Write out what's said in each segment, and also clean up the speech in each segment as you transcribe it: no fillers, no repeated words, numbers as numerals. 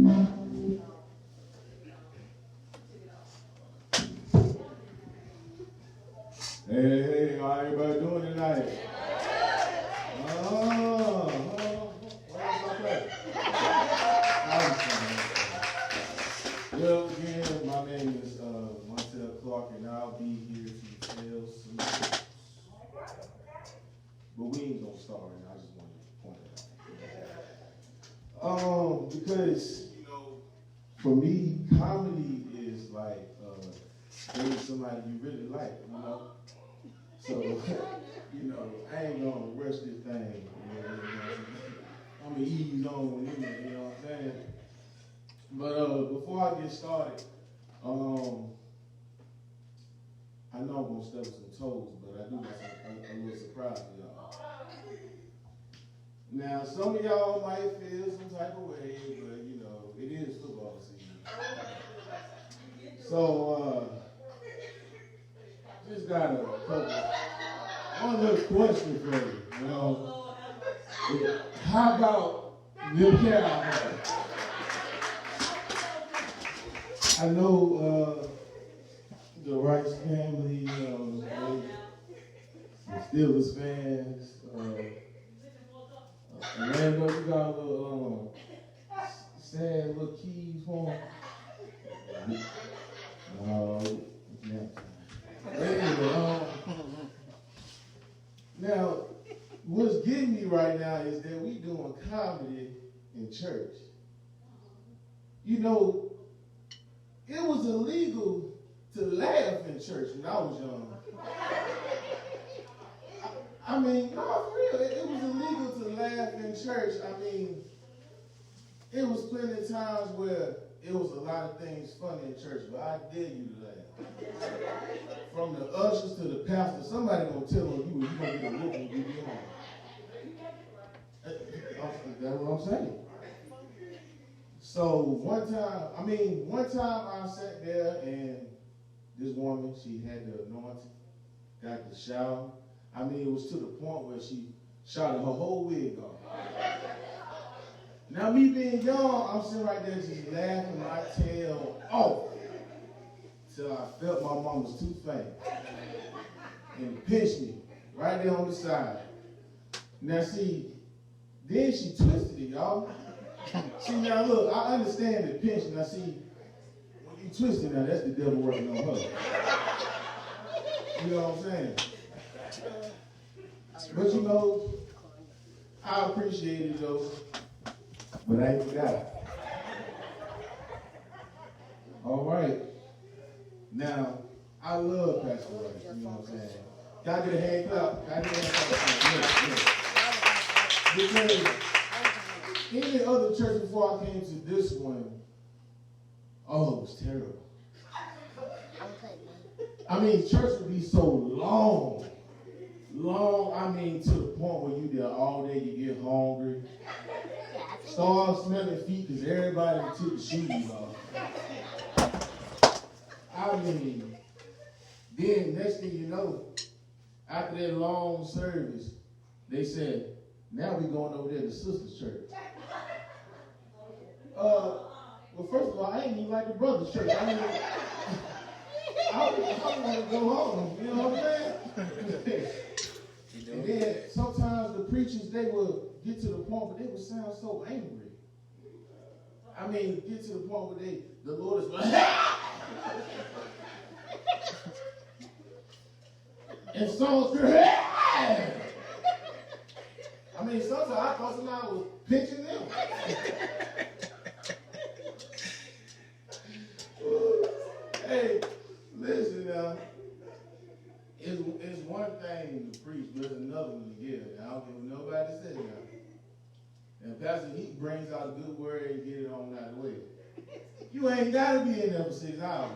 Hey, how everybody doing tonight? Where's my class? Well, again, my name is Montel Clark, and I'll be here to tell some jokes. But we ain't gonna start right now. I just wanted to point it out. Because for me, comedy is like dating somebody you really like, So, I ain't gonna rush this thing. I'm gonna ease on with it, you know what I'm saying? But before I get started, I know I'm gonna step on some toes, but I do got a little surprise for y'all. Now, some of y'all might feel some type of way, but it is football season. So, just got one little question for you. How about them Cowboys? I know the Rice family, the Steelers fans, Orlando, you got a little sad little keys for them. Anyway, now, what's getting me right now is that we doing comedy in church. It was illegal to laugh in church when I was young. I mean, no, for real, it was illegal to laugh in church. I mean, it was plenty of times where it was a lot of things funny in church, but I dare you to laugh. From the ushers to the pastor, somebody gonna tell on you gonna get a whoop when you get home. That's what I'm saying. So one time I sat there and this woman, she had the anointing, got the shower. I mean, it was to the point where she shouted her whole wig off. Now, me being young, I'm sitting right there just laughing my tail off till I felt my mama's tooth faint and pinched me right there on the side. Now, see, then she twisted it, y'all. See, now look, I understand the pinch. Now, see, when you twist it, now that's the devil working on her. You know what I'm saying? But I appreciate it though. But I ain't forgot it. All right. Now, I love Pastor Rice, you know what I'm saying? Can I get a hand clap? Can I get a hand clap? Because any other church before I came to this one, it was terrible. I mean, church would be so long, to the point where you there all day, you get hungry, start smelling feet because everybody took the shoes off. I mean, then next thing you know, after that long service, they said, now we're going over there to Sister's Church. Well, first of all, I ain't even like the Brothers Church. I want to go home, you know what I'm saying? And then sometimes the preachers, they would get to the point where they would sound so angry. I mean, get to the point where the Lord is like, and songs, I mean, sometimes I thought somebody was pinching them. Hey, listen now. It's one thing to preach, but it's another one to give. I don't care what nobody says now. And Pastor Heat brings out a good word and get it on out of the way. You ain't got to be in there for 6 hours.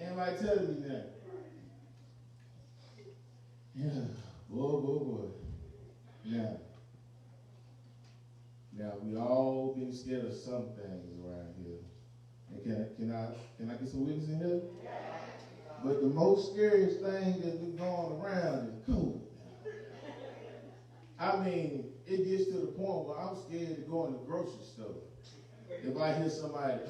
Anybody telling me that? Yeah, boy. Now we all been scared of some things around here. And can I get some witness in here? But the most scariest thing that's been going around is COVID. I mean, it gets to the point where I'm scared to go in the grocery store. if I hear somebody,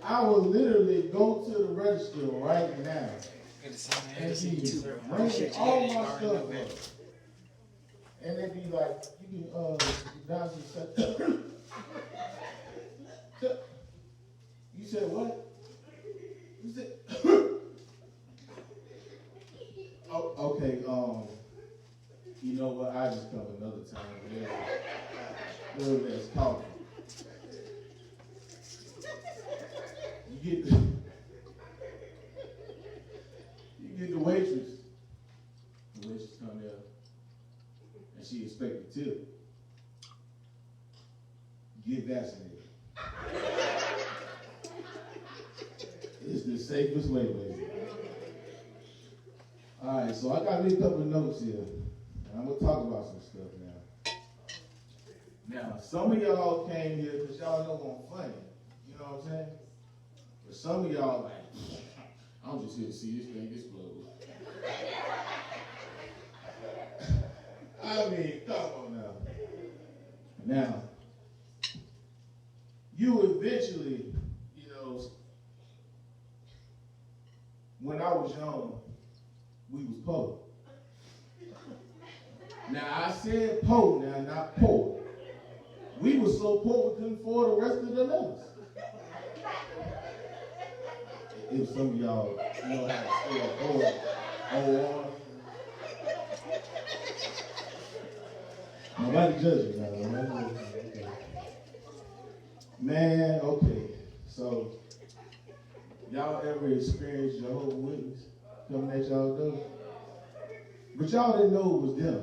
I will literally go to the register right now and be bringing all my stuff up. And they be like, you can down to you said what? You said oh, okay, you know what, I just come another time. Little less talking. You get the waitress. The waitress come there and she expect a tip. Get vaccinated. It's the safest way, baby. All right, so I got me a couple of notes here. And I'm going to talk about some stuff now. Now, some of y'all came here because y'all know I'm funny. You know what I'm saying? But some of y'all like, I'm just here to see this thing explode. I mean, come on now. Now, you eventually, you know, when I was young, we was poor. Now, I said poor now, not poor. We were so poor we couldn't afford the rest of the letters. If some of y'all know how to spell poor, O-R. Nobody judging now. Okay. Man, okay. So, y'all ever experienced Jehovah's Witness coming at y'all door? But y'all didn't know it was them.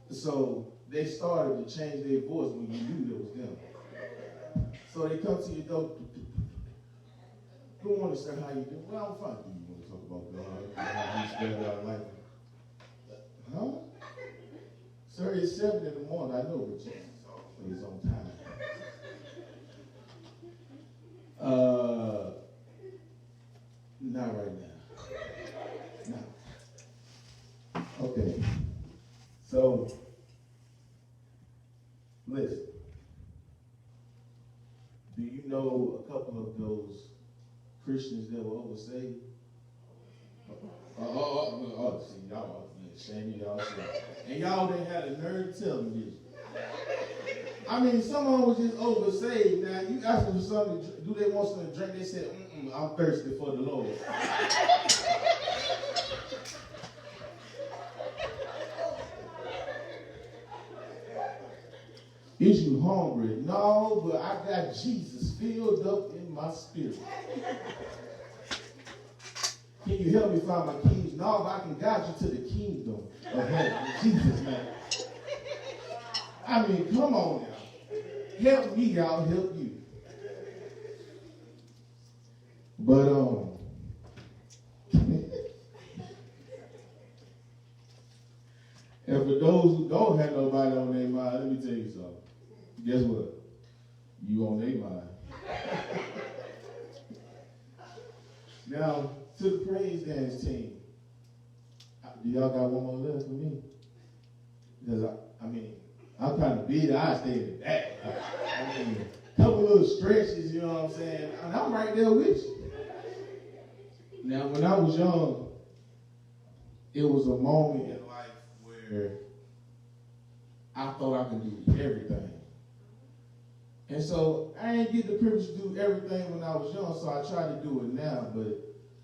So, they started to change their voice when you knew it was them. So, they come to your door. Good morning, sir. How you doing? Well, I'm fine. Do you want to talk about God? How you spell out life? Huh? Sir, it's 7 in the morning. I know, but it's on time. Not right now. No. Okay. So, listen. Do you know a couple of those Christians that were oversaved? See, y'all, shame y'all. And y'all didn't have the nerve to tell me, did you? I mean, someone was just oversaved. Now, you ask them for something, do they want something to drink? They said, I'm thirsty for the Lord. Is you hungry? No, but I got Jesus filled up in my spirit. Can you help me find my keys? No, but I can guide you to the kingdom of heaven. Jesus, man. I mean, come on now. Help me, I'll help you. But, and for those who don't have nobody on their mind, let me tell you something. Guess what? You on their mind. Now, to the praise dance team. Do y'all got one more left for me? Because, I'm kind of big. I stay in the back. A couple little stretches, you know what I'm saying? And I'm right there with you. Now, when I was young, it was a moment in life where I thought I could do everything. And so I didn't get the privilege to do everything when I was young, so I try to do it now. But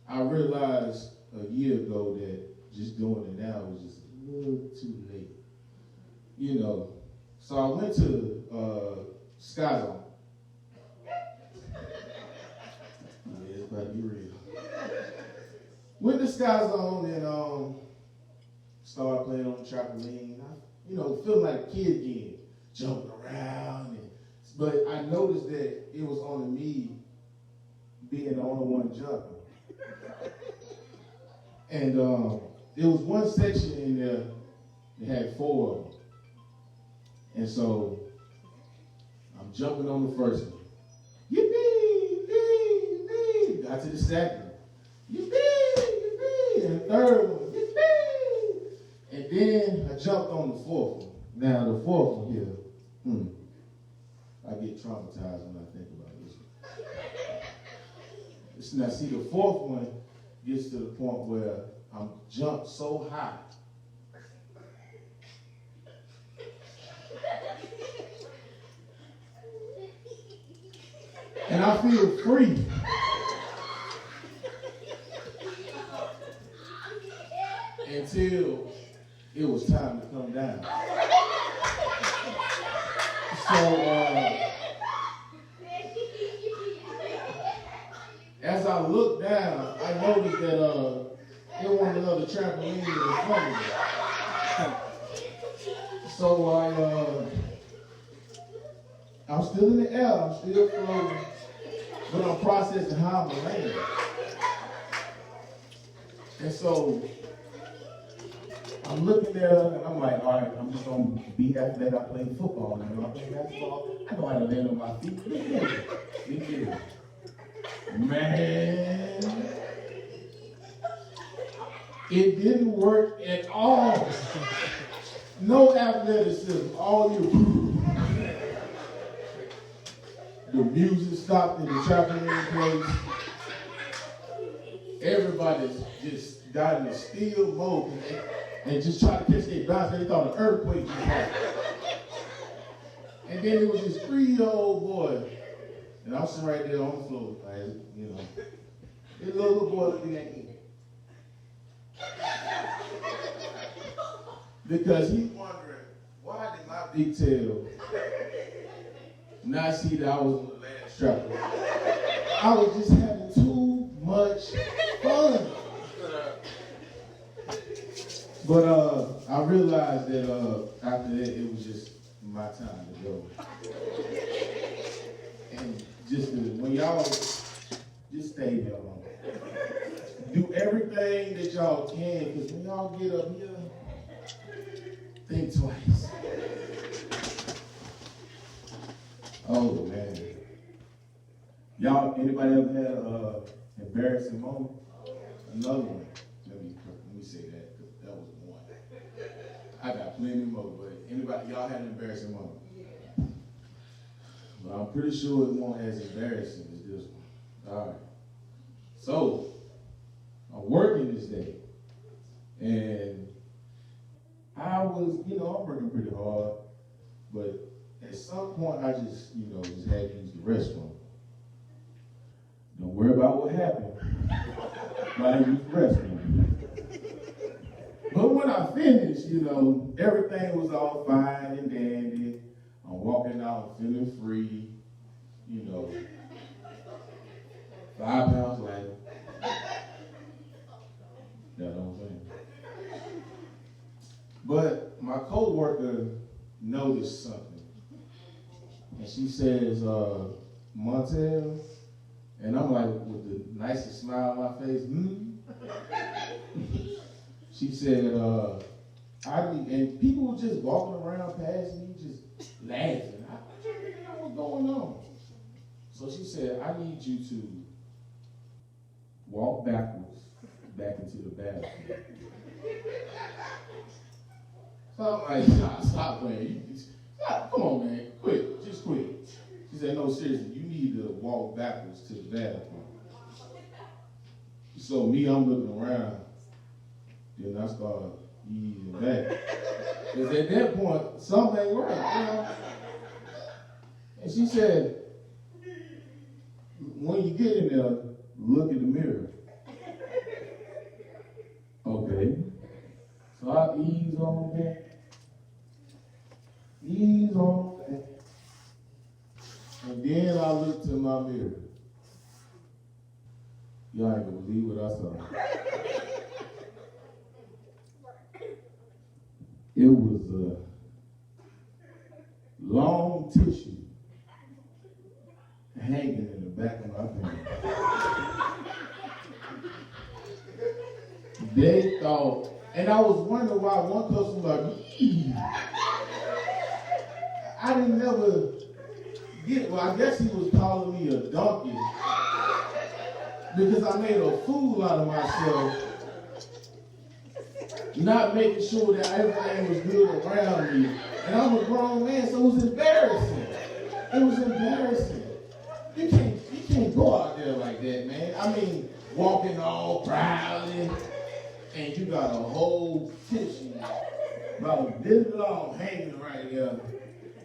I realized a year ago that just doing it now was just a little too late. You know, so I went to Sky Zone. Yeah, it's about to be real. Went to Sky Zone and started playing on the trampoline. Feeling like a kid again, jumping around. But I noticed that it was only me being the only one jumping. And there was one section in there that had 4 of them. And so I'm jumping on the first one. Yippee, yippee, yippee. Got to the second one. Yippee, yippee. And the third one. Yippee. then I jumped on the fourth one. Now the fourth one here, I get traumatized when I think about this one. Now see, the fourth one gets to the point where I'm jumped so high. And I feel free. Until it was time to come down. So, as I looked down, I noticed that there wasn't another trampoline in front of me. So I'm still in the air, I'm still floating, but I'm processing how I'm landing. And so I'm looking there and I'm like, all right, I'm just gonna be athletic. I play football now. I play basketball. I know how to land on my feet. Big deal. Man, it didn't work at all. No athleticism. All you. The music stopped in the trampoline place. Everybody's just got in a still mode and just tried to catch their bounce. They thought an earthquake just happened. And then it was this 3-year-old boy. And I'm sitting right there on the floor, like, you know. This little boy looking at me. Because he's wondering, why did my big tail not see that I was on the last strap? I was just having too much fun. But I realized that after that, it was just my time to go. And when y'all just stay there long. Do everything that y'all can, because when y'all get up here, think twice. Oh man. Y'all, anybody ever had an embarrassing moment? Another one. Let me say that, because that was one. I got plenty more, but anybody, y'all had an embarrassing moment? But I'm pretty sure it won't as embarrassing as this one. All right. So, I'm working this day. And I was, I'm working pretty hard. But at some point, I just, just had to use the restroom. Don't worry about what happened. But I used the restroom. But when I finished, everything was all fine and dandy. I'm walking out feeling free, 5 pounds lighter. You know what I'm saying? But my co-worker noticed something. And she says, Montel, and I'm like, with the nicest smile on my face, She said, and people were just walking around past me, just laughing. I didn't know what's going on. So she said, I need you to walk backwards back into the bathroom. So I'm like, stop playing. Come on, man, quit, just quit. She said, no, seriously, you need to walk backwards to the bathroom. So me, I'm looking around. Then I started easing back. Because at that point, something ain't right, And she said, when you get in there, look in the mirror. Okay. So I ease on back. Ease on back. And then I looked to my mirror. Y'all ain't gonna believe what I saw. It was a long tissue hanging in the back of my pants. They thought, and I was wondering why one person was like, I didn't never get, well, I guess he was calling me a donkey because I made a fool out of myself not making sure that everything was good around me. And I'm a grown man, so it was embarrassing. It was embarrassing. You can't go out there like that, man. I mean, walking all proudly, and you got a whole tissue about this long hanging right there,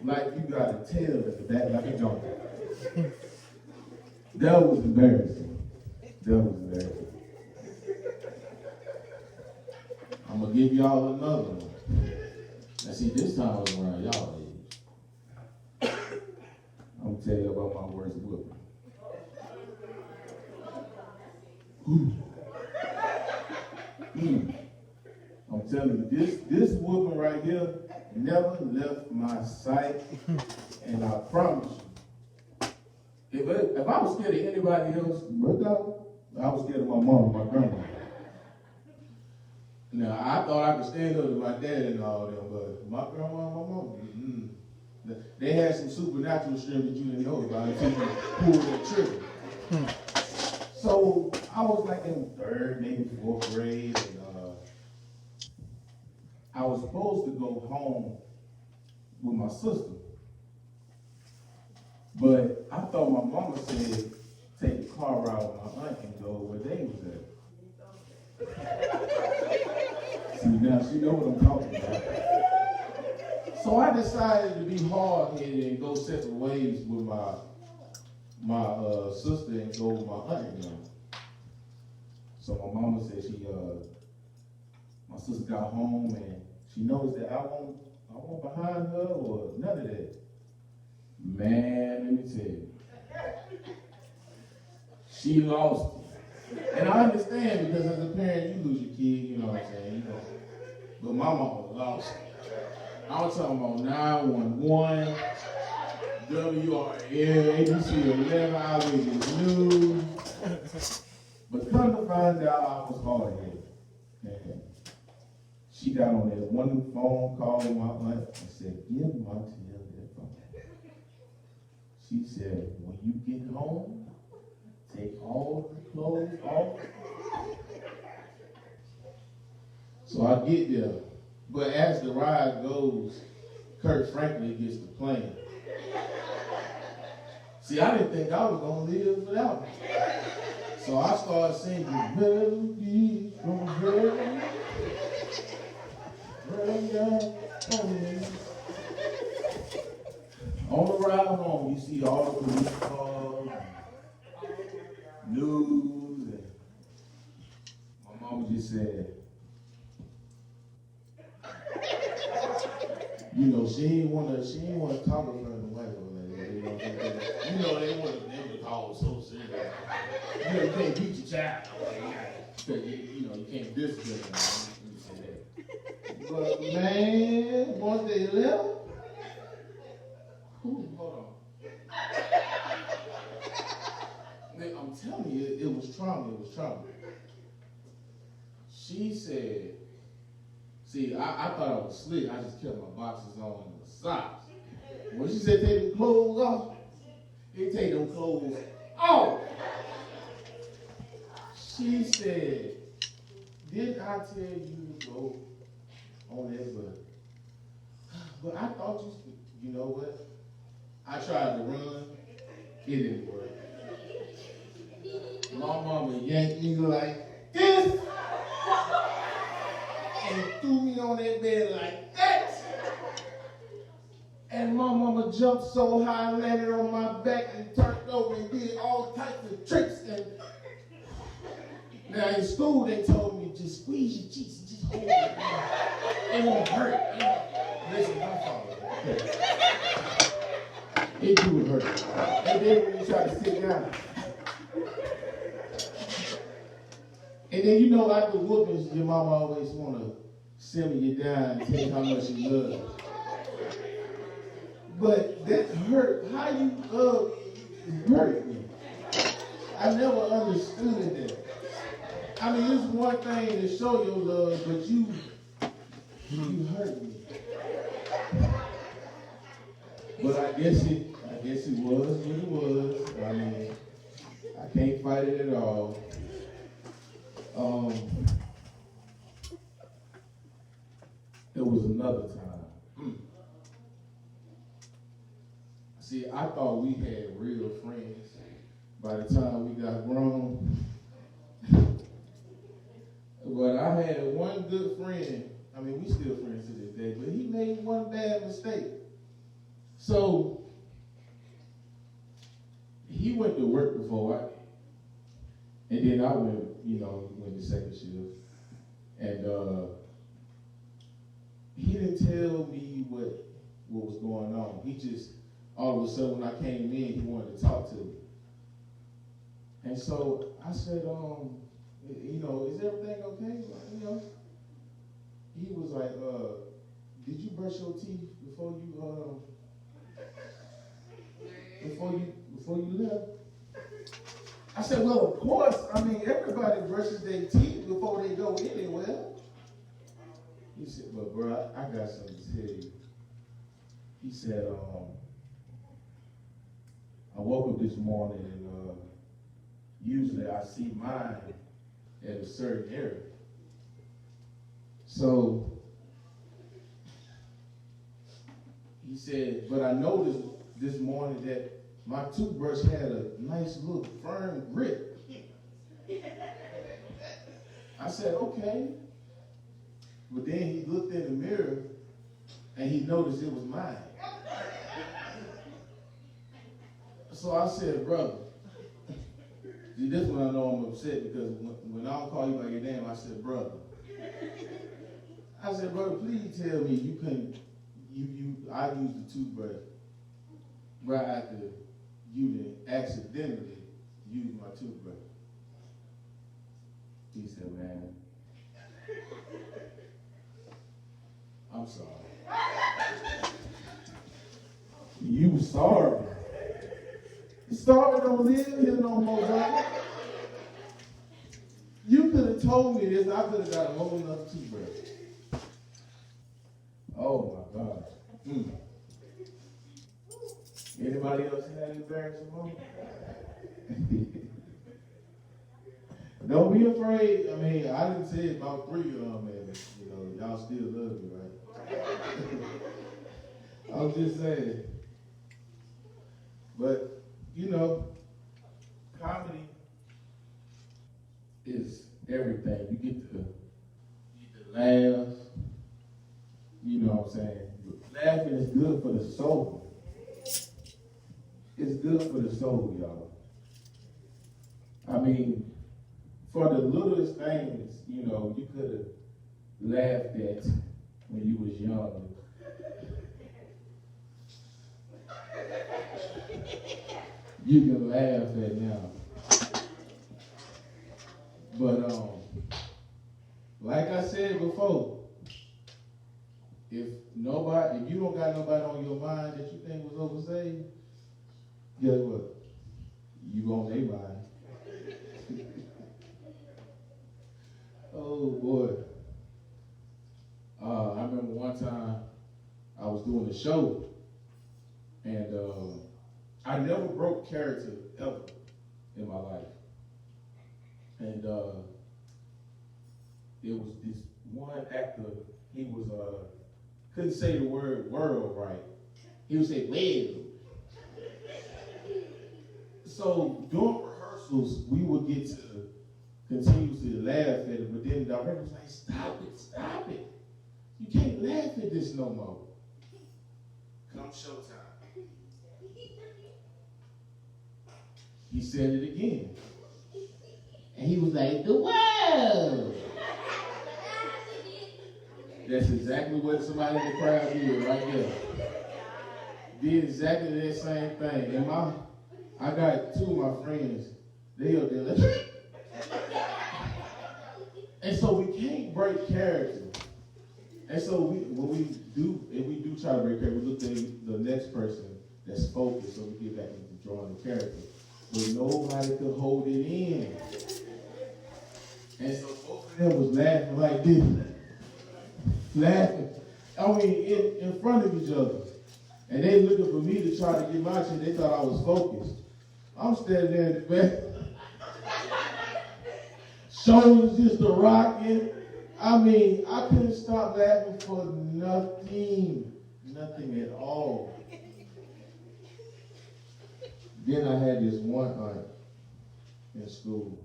like you got a tail at the back, like a donkey. That was embarrassing. That was embarrassing. I'm gonna give y'all another one. Now see, this time I was around y'all age. I'm gonna tell you about my worst whooping. I'm telling you, this whooping right here never left my sight, and I promise you, if I was scared of anybody else, I was scared of my mom and my grandma. Now, I thought I could stand up to my dad and all them, but my grandma and my mom, they had some supernatural strength that you didn't know about until you pulled that trigger. So I was like in third, maybe fourth grade, and I was supposed to go home with my sister. But I thought my mama said, take the car ride with my aunt and go where they was at. See, now she know what I'm talking about. So I decided to be hard-headed and go separate ways with my sister and go with my aunt and them. So my mama said my sister got home and she noticed that I wasn't behind her or none of that. Man, let me tell you. She lost it. And I understand because as a parent, you lose your kid, you know what I'm saying? You know. But my mama lost it. I was talking about 911, WRL, ABC 11, I was in the news. But come to find out, I was hard-headed. And she got on that one phone call with my aunt and said, give Montel that phone. She said, when you get home, take all the clothes off. So I get there. But as the ride goes, Kurt Franklin gets to playing. See, I didn't think I was going to live without him. So I started singing melodies from heaven. On the ride home, you see all the police cars, news, and my mama just said, you know, she ain't wanna talk to her in the white way. You know, they would call so serious. You know, you can't beat your child. You can't discipline them. But man, once they left, hold on. Man, I'm telling you, it was trauma. It was trauma. She said, see, I thought I was slick. I just kept my boxes on and the socks. When she said take the clothes off, they take them clothes off. She said, didn't I tell you to go on that bus? But I thought you know what? I tried to run. It didn't work. My mama yanked me like this and threw me on that bed like that. And my mama jumped so high, landed on my back and turned over and did all types of tricks. And now in school they told me just squeeze your cheeks and just hold it. It won't hurt. Listen, my father. It do hurt. And then when you try to sit down. And then you know after whoopings, your mama always want to simmer you down and tell you how much you love you. But that hurt. How you love hurt me. I never understood that. I mean, it's one thing to show your love, but you hurt me. But I guess it was what it was. I mean, I can't fight it at all. It was another time. See, I thought we had real friends by the time we got grown. But I had one good friend. I mean, we still friends to this day, but he made one bad mistake. So he went to work before I, and then I went to second shift. And he didn't tell me what was going on. He just, all of a sudden when I came in, he wanted to talk to me. And so I said, is everything okay? He was like, did you brush your teeth before you left? I said, well, of course. I mean, everybody brushes their teeth before they go anywhere. He said, but bro, I got something to tell you. He said, I woke up this morning and usually I see mine at a certain area. So he said, but I noticed this morning that my toothbrush had a nice little firm grip. I said, okay. But then he looked in the mirror and he noticed it was mine. So I said, brother, see, this one I know I'm upset because when I don't call you by your name, I said, brother. I said, brother, please tell me you couldn't, I used the toothbrush right after you didn't accidentally use my toothbrush. He said, man, I'm sorry. You sorry. Sorry don't live here no more, brother. You could have told me this, I could have got a whole nother toothbrush. Oh my God. Anybody else had embarrassing moment? Don't be afraid. I mean, I didn't say about 3 of them, man. Y'all still love me, right? I'm just saying. But, comedy is everything. You get to laugh. You know what I'm saying? Laughing is good for the soul. It's good for the soul, y'all. I mean, for the littlest things, you could have laughed at when you was young. You can laugh at now. But like I said before, if you don't got nobody on your mind that you think was oversaved, guess what? You on their mind. Oh boy. I remember one time I was doing a show and I never broke character ever in my life. And it was this one actor, he was couldn't say the word world right. He would say, well. So during rehearsals, we would get to continuously laugh at it, but then the director was like, stop it. You can't laugh at this no more. Come showtime. He said it again. And he was like, the world. That's exactly what somebody in the crowd did right there. Did exactly that same thing. And I got 2 of my friends, they up there like, and so we can't break character. And so if we do try to break character, we look at the next person that's focused so we get back into drawing the character. But nobody could hold it in. And so both of them was laughing like this. Laughing. I mean, in front of each other. And they looking for me to try to get my shit. They thought I was focused. I'm standing there in the back. Shoulders just a rocking. I mean, I couldn't stop laughing for nothing. Nothing at all. Then I had this one aunt in school.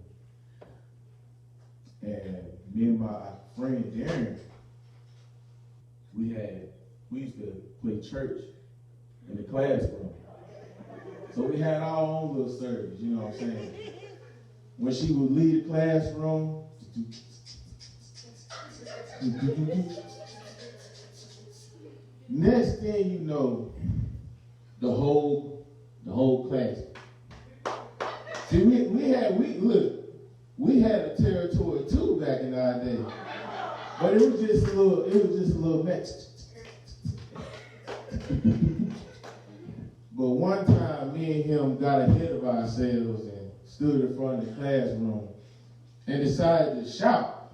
And me and my friend Darren, we used to play church in the classroom. So we had our own little service, you know what I'm saying? When she would leave the classroom, next thing you know, the whole class. See, we had a territory too back in our day, but it was just a little mix. But one time, me and him got ahead of ourselves and stood in front of the classroom and decided to shout.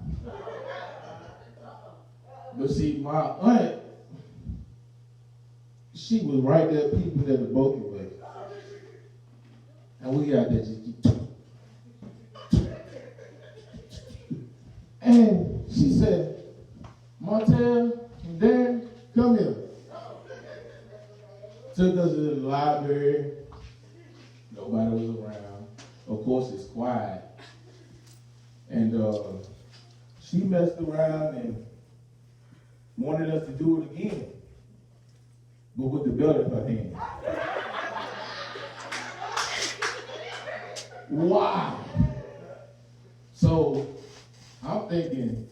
But see, my aunt, she was right there peeping at the both of us. And we got there just and she said, Montel and Darren, come here. Took us to the library. Nobody was around. Of course, it's quiet. And she messed around and wanted us to do it again, but with the belt in her hand. Wow. So I'm thinking,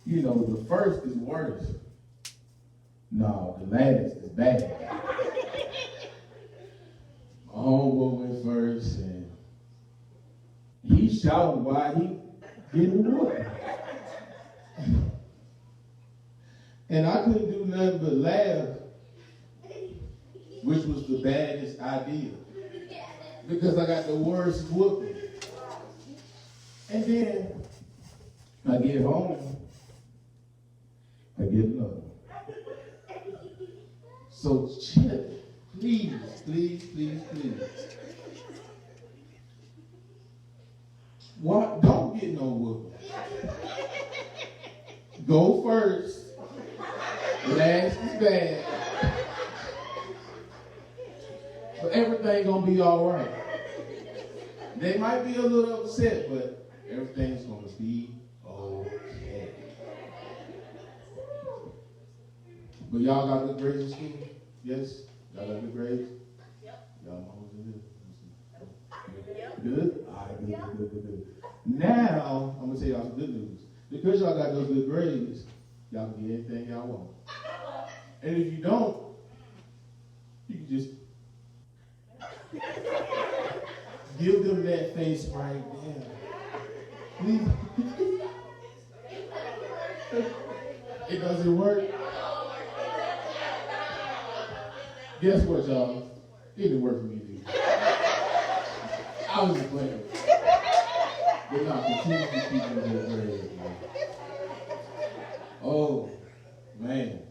the first is worse. No, the last is bad. My homeboy went first, and he shouted while he getting the wood. And I couldn't do nothing but laugh, which was the baddest idea, because I got the worst whooping. And then I get home, I get another one. So chill, please. What? Don't get no whooping. Go first. Last is bad. But everything gonna be all right. They might be a little upset, but everything's gonna be okay. But y'all got good grades in school? Yes? Y'all got good grades? Yep. Y'all mamas are good? Good? All right, good. Now, I'm gonna tell y'all some good news. Because y'all got those good grades, y'all can get anything y'all want. And if you don't, you can just give them that face right there. Please. It doesn't work. Guess what, y'all? It didn't work for me, dude. I was just playing. But now, continue to keep them good grades, man. Oh, man.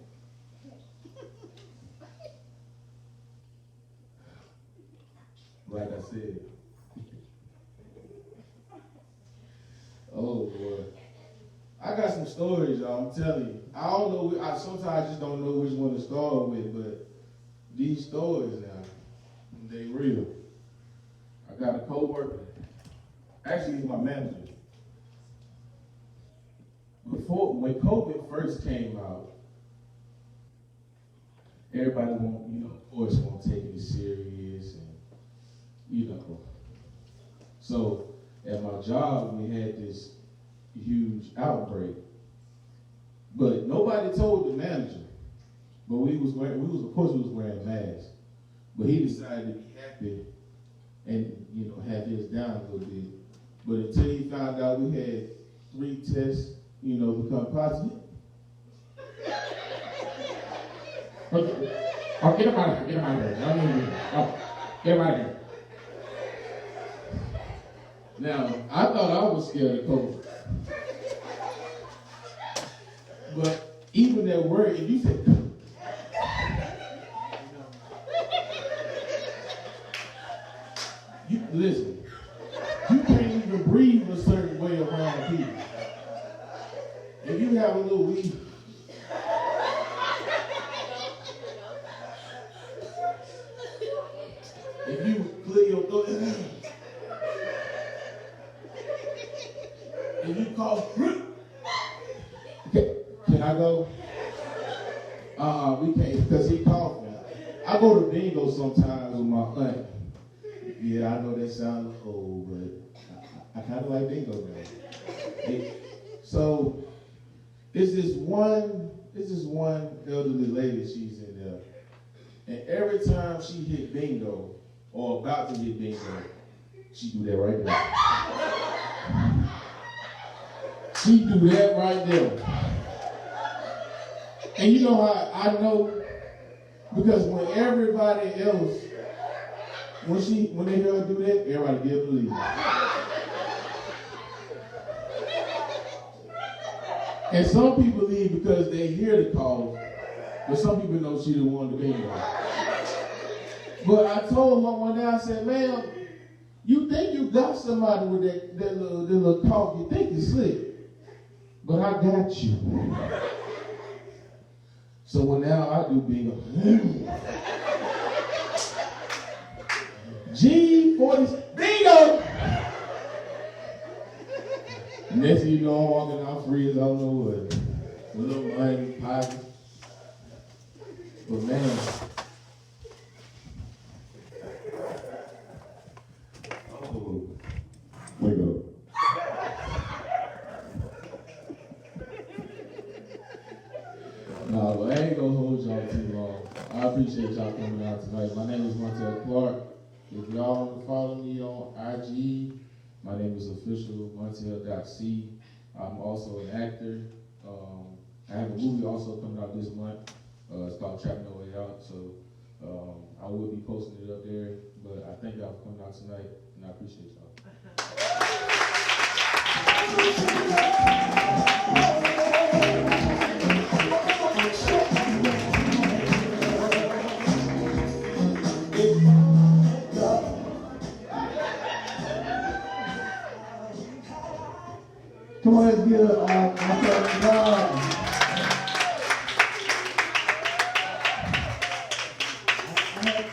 Like I said. Oh, boy. I got some stories, y'all, I'm telling you. I don't know, sometimes I just don't know which one to start with, but these stories now, they real. I got a co-worker. Actually, he's my manager. When COVID first came out, everybody of course, won't take it serious, and So at my job, we had this huge outbreak, but nobody told the manager. But of course, we was wearing masks. But he decided to be happy and have his down a little bit. But until he found out we had 3 tests, become positive. Oh, get him out of here. Get him out of here. Get him out of here. Now, I thought I was scared of COVID. But even that word, if you said, listen, you can't even breathe a certain way around people. If you have a little weed, if you clear your throat, if you cough, can I go? We can't, because he coughing. I go to bingo sometimes with my aunt. Yeah, I know that sounds old, but I kind of like bingo now. So it's this one elderly lady, she's in there. And every time she hit bingo, or about to hit bingo, she do that right there. She do that right there. And you know how I know? Because when everybody else, when they hear her do that, everybody give her leave. And some people leave because they hear the call, but some people know she the one to be there. But I told her one day, I said, ma'am, you think you got somebody with that little cough, you think you slick, but I got you. So when now I do bingo, G40, bingo! Next thing you know, I'm walking out free as I don't know what. A little money in my pocket. But man, oh, wake up. Nah, but I ain't gonna hold y'all too long. I appreciate y'all coming out tonight. My name is Montel Clark. If y'all want to follow me on IG, my name is official Montel.c. I'm also an actor. I have a movie also coming out this month. It's called Trap No Way Out. So I will be posting it up there. But I thank y'all for coming out tonight, and I appreciate y'all. Come on, let's give Montel